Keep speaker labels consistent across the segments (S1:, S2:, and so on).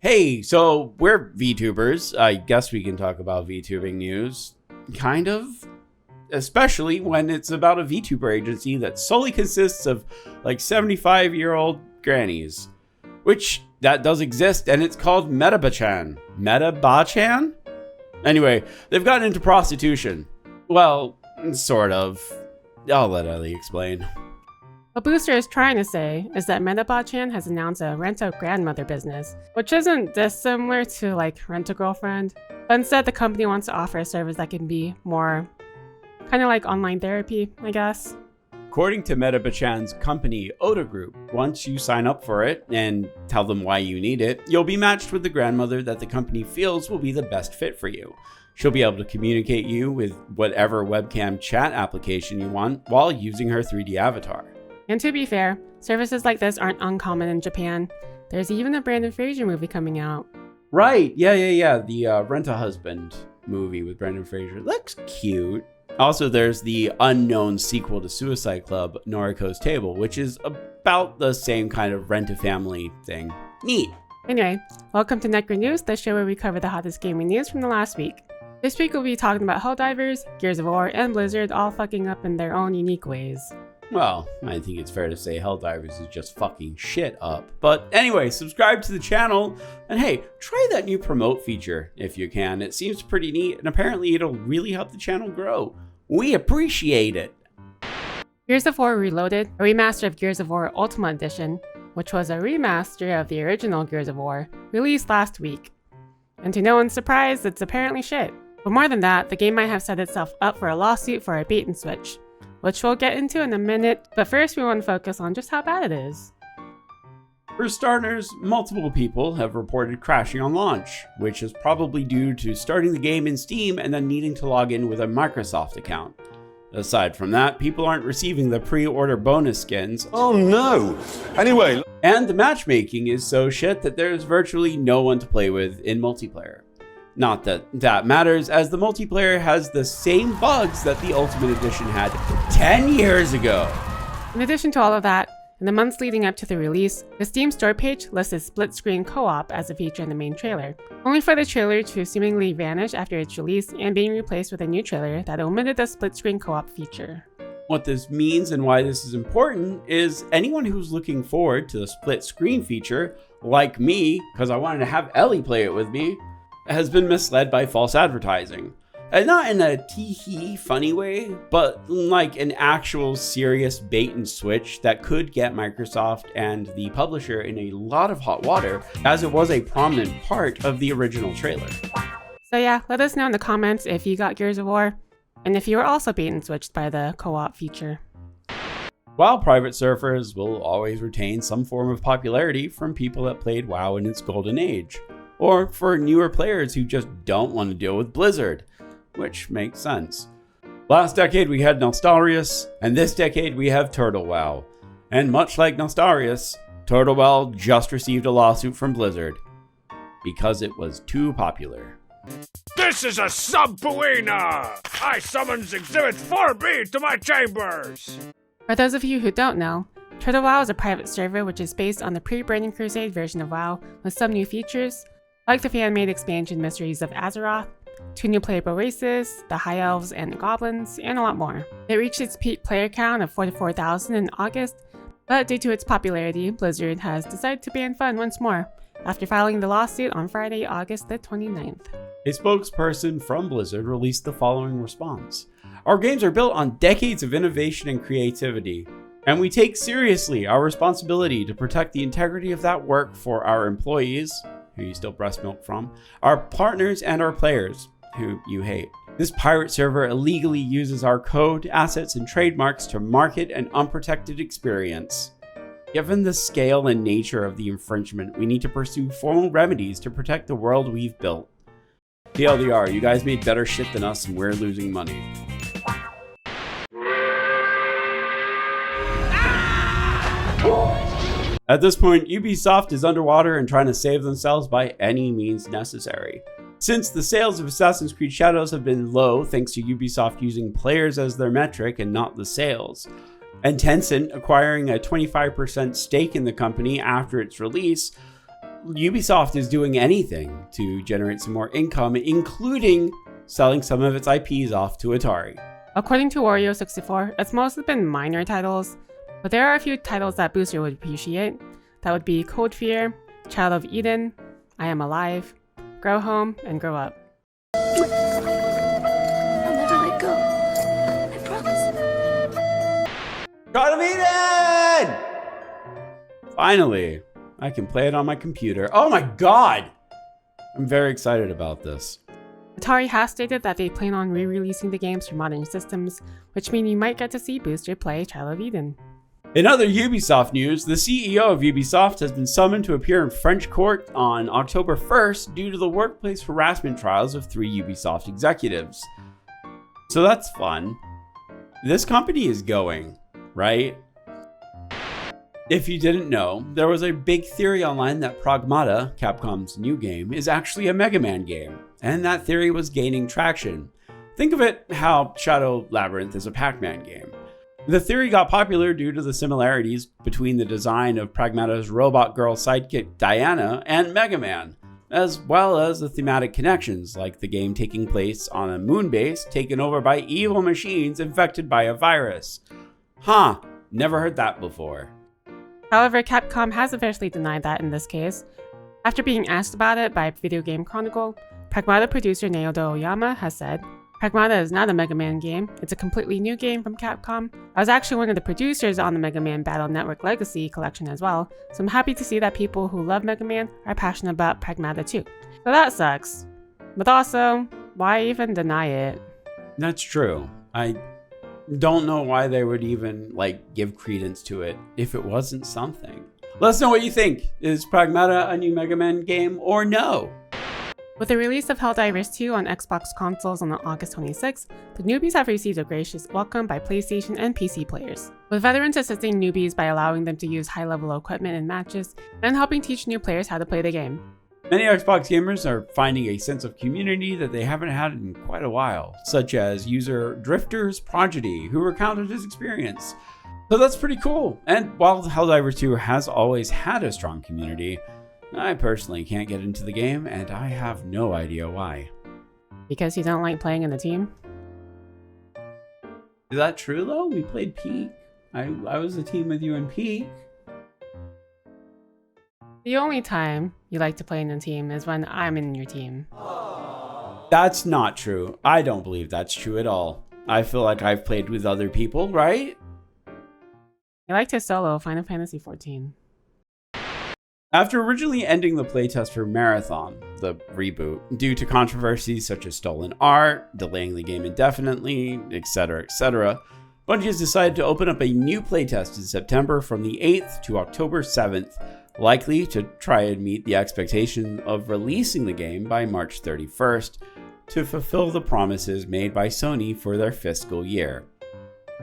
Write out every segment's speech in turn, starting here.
S1: Hey, so we're VTubers. I guess we can talk about VTubing news. Kind of. Especially when it's about a Vtuber agency that solely consists of like 75-year-old grannies. Which, that does exist, and it's called Metabachan. Metabachan? Anyway, they've gotten into prostitution. Well, sort of. I'll let Ellie explain.
S2: What Booster is trying to say is that Metabachan has announced a rent-a-grandmother business, which isn't dissimilar to like rent-a-girlfriend, but instead the company wants to offer a service that can be more kind of like online therapy, I guess.
S1: According to Metabachan's company, Oda Group, once you sign up for it and tell them why you need it, you'll be matched with the grandmother that the company feels will be the best fit for you. She'll be able to communicate you with whatever webcam chat application you want while using her 3D avatar.
S2: And to be fair, services like this aren't uncommon in Japan. There's even a Brendan Fraser movie coming out.
S1: Right, yeah. The Rent-a-Husband movie with Brendan Fraser. Looks cute. Also, there's the unknown sequel to Suicide Club, Noriko's Table, which is about the same kind of rent-a-family thing. Neat.
S2: Anyway, welcome to Necro News, the show where we cover the hottest gaming news from the last week. This week we'll be talking about Helldivers, Gears of War, and Blizzard all fucking up in their own unique ways.
S1: Well, I think it's fair to say Helldivers is just fucking shit up. But anyway, subscribe to the channel, and hey, try that new promote feature if you can. It seems pretty neat, and apparently it'll really help the channel grow. We appreciate it.
S2: Gears of War Reloaded, a remaster of Gears of War Ultimate Edition, which was a remaster of the original Gears of War, released last week. And to no one's surprise, it's apparently shit. But more than that, the game might have set itself up for a lawsuit for a bait and switch, which we'll get into in a minute, but first we want to focus on just how bad it is.
S1: For starters, multiple people have reported crashing on launch, which is probably due to starting the game in Steam and then needing to log in with a Microsoft account. Aside from that, people aren't receiving the pre-order bonus skins.
S3: Oh no! Anyway.
S1: And the matchmaking is so shit that there's virtually no one to play with in multiplayer. Not that that matters, as the multiplayer has the same bugs that the Ultimate Edition had 10 years ago.
S2: In addition to all of that, in the months leading up to the release, the Steam store page listed split-screen co-op as a feature in the main trailer, only for the trailer to seemingly vanish after its release and being replaced with a new trailer that omitted the split-screen co-op feature.
S1: What this means and why this is important is anyone who's looking forward to the split-screen feature, like me, because I wanted to have Ellie play it with me, has been misled by false advertising. And not in a tee-hee funny way, but like an actual serious bait and switch that could get Microsoft and the publisher in a lot of hot water, as it was a prominent part of the original trailer.
S2: So yeah, let us know in the comments if you got Gears of War, and if you were also bait and switched by the co-op feature.
S1: While private surfers will always retain some form of popularity from people that played WoW in its golden age, or for newer players who just don't want to deal with Blizzard, which makes sense. Last decade we had Nostarius, and this decade we have Turtle WoW. And much like Nostarius, Turtle WoW just received a lawsuit from Blizzard because it was too popular.
S4: This is a subpoena! I summons Exhibit 4B to my chambers!
S2: For those of you who don't know, Turtle WoW is a private server which is based on the pre-Burning Crusade version of WoW with some new features, like the fan-made expansion Mysteries of Azeroth, 2 new playable races, the High Elves and the Goblins, and a lot more. It reached its peak player count of 44,000 in August, but due to its popularity, Blizzard has decided to ban fun once more, after filing the lawsuit on Friday, August the 29th.
S1: A spokesperson from Blizzard released the following response. Our games are built on decades of innovation and creativity, and we take seriously our responsibility to protect the integrity of that work for our employees, who you still breast milk from, our partners, and our players, who you hate. This pirate server illegally uses our code, assets, and trademarks to market an unprotected experience. Given the scale and nature of the infringement, we need to pursue formal remedies to protect the world we've built. TLDR, you guys made better shit than us and we're losing money. At this point, Ubisoft is underwater and trying to save themselves by any means necessary. Since the sales of Assassin's Creed Shadows have been low thanks to Ubisoft using players as their metric and not the sales, and Tencent acquiring a 25% stake in the company after its release, Ubisoft is doing anything to generate some more income, including selling some of its IPs off to Atari.
S2: According to Wario64, it's mostly been minor titles, but there are a few titles that Booster would appreciate. That would be Cold Fear, Child of Eden, I Am Alive, Grow Home, and Grow Up.
S5: I'll never let go. I promise.
S1: Child of Eden! Finally, I can play it on my computer. Oh my god! I'm very excited about this.
S2: Atari has stated that they plan on re-releasing the games for modern systems, which means you might get to see Booster play Child of Eden.
S1: In other Ubisoft news, the CEO of Ubisoft has been summoned to appear in French court on October 1st due to the workplace harassment trials of 3 Ubisoft executives. So that's fun. This company is going, right? If you didn't know, there was a big theory online that Pragmata, Capcom's new game, is actually a MegaMan game, and that theory was gaining traction. Think of it how Shadow Labyrinth is a Pac-Man game. The theory got popular due to the similarities between the design of Pragmata's robot girl sidekick Diana and MegaMan, as well as the thematic connections, like the game taking place on a moon base taken over by evil machines infected by a virus. Huh, never heard that before.
S2: However, Capcom has officially denied that in this case. After being asked about it by Video Game Chronicle, Pragmata producer Naoto Oyama has said, "Pragmata is not a Mega Man game, it's a completely new game from Capcom. I was actually one of the producers on the Mega Man Battle Network Legacy collection as well, so I'm happy to see that people who love Mega Man are passionate about Pragmata too." So that sucks. But also, why even deny it?
S1: That's true. I don't know why they would even give credence to it if it wasn't something. Let us know what you think. Is Pragmata a new Mega Man game or no?
S2: With the release of Helldivers 2 on Xbox consoles on August 26th, the newbies have received a gracious welcome by PlayStation and PC players, with veterans assisting newbies by allowing them to use high-level equipment in matches and helping teach new players how to play the game.
S1: Many Xbox gamers are finding a sense of community that they haven't had in quite a while, such as user Drifter's Prodigy, who recounted his experience. So that's pretty cool. And while Helldivers 2 has always had a strong community, I personally can't get into the game, and I have no idea why.
S2: Because you don't like playing in the team?
S1: Is that true though? We played Peak. I was a team with you in Peak.
S2: The only time you like to play in a team is when I'm in your team.
S1: That's not true. I don't believe that's true at all. I feel like I've played with other people, right?
S2: I like to solo Final Fantasy XIV.
S1: After originally ending the playtest for Marathon, the reboot, due to controversies such as stolen art, delaying the game indefinitely, etc., Bungie has decided to open up a new playtest in September from the 8th to October 7th, likely to try and meet the expectation of releasing the game by March 31st to fulfill the promises made by Sony for their fiscal year.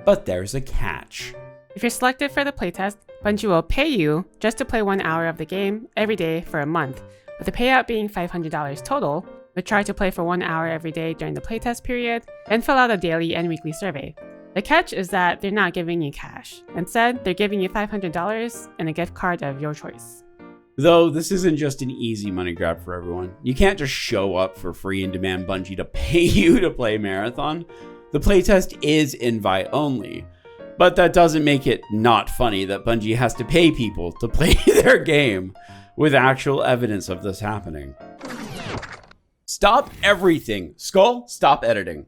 S1: But there's a catch.
S2: If you're selected for the playtest, Bungie will pay you just to play 1 hour of the game every day for a month, with the payout being $500 total, with charge to play for 1 hour every day during the playtest period, and fill out a daily and weekly survey. The catch is that they're not giving you cash. Instead, they're giving you $500 and a gift card of your choice.
S1: Though this isn't just an easy money grab for everyone. You can't just show up for free and demand Bungie to pay you to play Marathon. The playtest is invite only. But that doesn't make it not funny that Bungie has to pay people to play their game, with actual evidence of this happening. Stop everything. Skull, stop editing.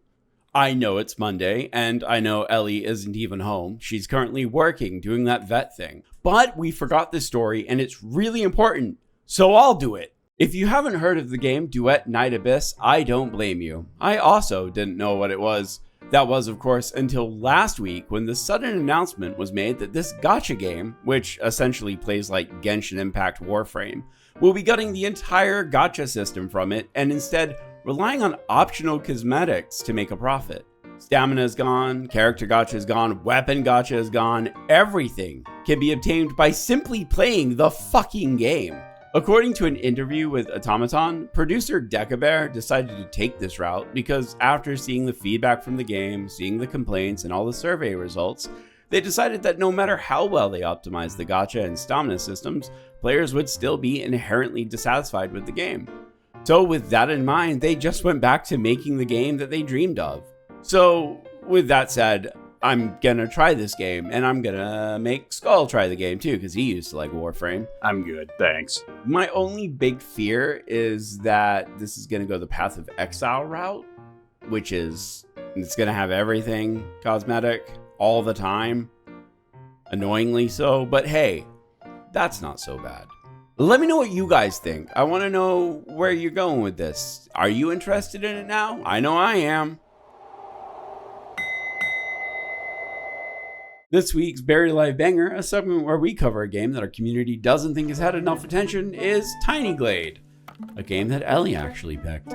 S1: I know it's Monday, and I know Ellie isn't even home. She's currently working, doing that vet thing. But we forgot this story, and it's really important, so I'll do it. If you haven't heard of the game Duet Night Abyss, I don't blame you. I also didn't know what it was. That was, of course, until last week when the sudden announcement was made that this gacha game, which essentially plays like Genshin Impact Warframe, will be gutting the entire gacha system from it and instead relying on optional cosmetics to make a profit. Stamina is gone, character gacha is gone, weapon gacha is gone, everything can be obtained by simply playing the fucking game. According to an interview with Automaton, producer Decabear decided to take this route because after seeing the feedback from the game, seeing the complaints, and all the survey results, they decided that no matter how well they optimized the gacha and stamina systems, players would still be inherently dissatisfied with the game. So with that in mind, they just went back to making the game that they dreamed of. So with that said, I'm gonna try this game, and I'm gonna make Skull try the game too, because he used to like Warframe.
S6: I'm good, thanks.
S1: My only big fear is that this is gonna go the Path of Exile route, which is, it's gonna have everything cosmetic all the time, annoyingly so, but hey, that's not so bad. Let me know what you guys think. I want to know where you're going with this. Are you interested in it now? I know I am. This week's Buried Alive Banger, a segment where we cover a game that our community doesn't think has had enough attention, is Tiny Glade, a game that Ellie actually picked.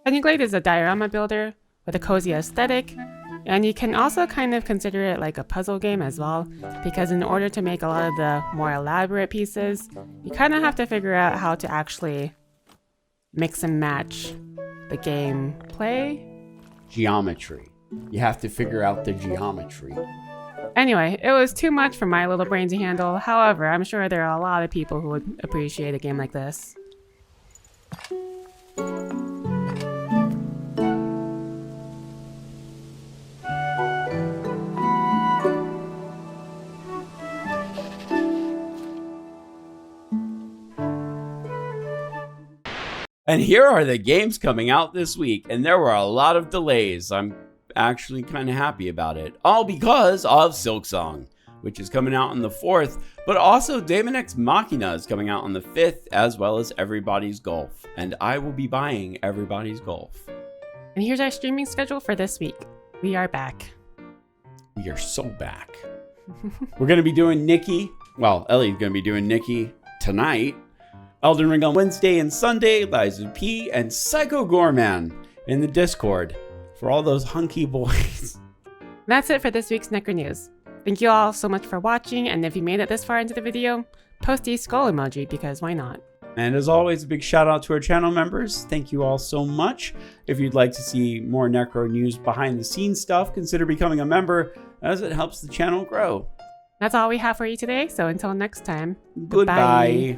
S2: Tiny Glade is a diorama builder with a cozy aesthetic, and you can also kind of consider it like a puzzle game as well, because in order to make a lot of the more elaborate pieces, you kind of have to figure out how to actually mix and match the gameplay.
S1: Geometry. You have to figure out the geometry.
S2: Anyway, it was too much for my little brain to handle. However, I'm sure there are a lot of people who would appreciate a game like this.
S1: And here are the games coming out this week, and there were a lot of delays. I'm actually kind of happy about it, all because of Silksong, which is coming out on the 4th, but also Daemon X Machina is coming out on the 5th, as well as Everybody's Golf, and I will be buying Everybody's Golf.
S2: And here's our streaming schedule for this week. We are back.
S1: We are so back. We're going to be doing Nikki. Well, Ellie's going to be doing Nikki tonight. Elden Ring on Wednesday and Sunday, Lies of P, and Psycho Gorman in the Discord for all those hunky boys.
S2: That's it for this week's Necro News. Thank you all so much for watching, and if you made it this far into the video, post a skull emoji because why not?
S1: And as always, a big shout out to our channel members. Thank you all so much. If you'd like to see more Necro News behind the scenes stuff, consider becoming a member as it helps the channel grow.
S2: That's all we have for you today, so until next time,
S1: Goodbye.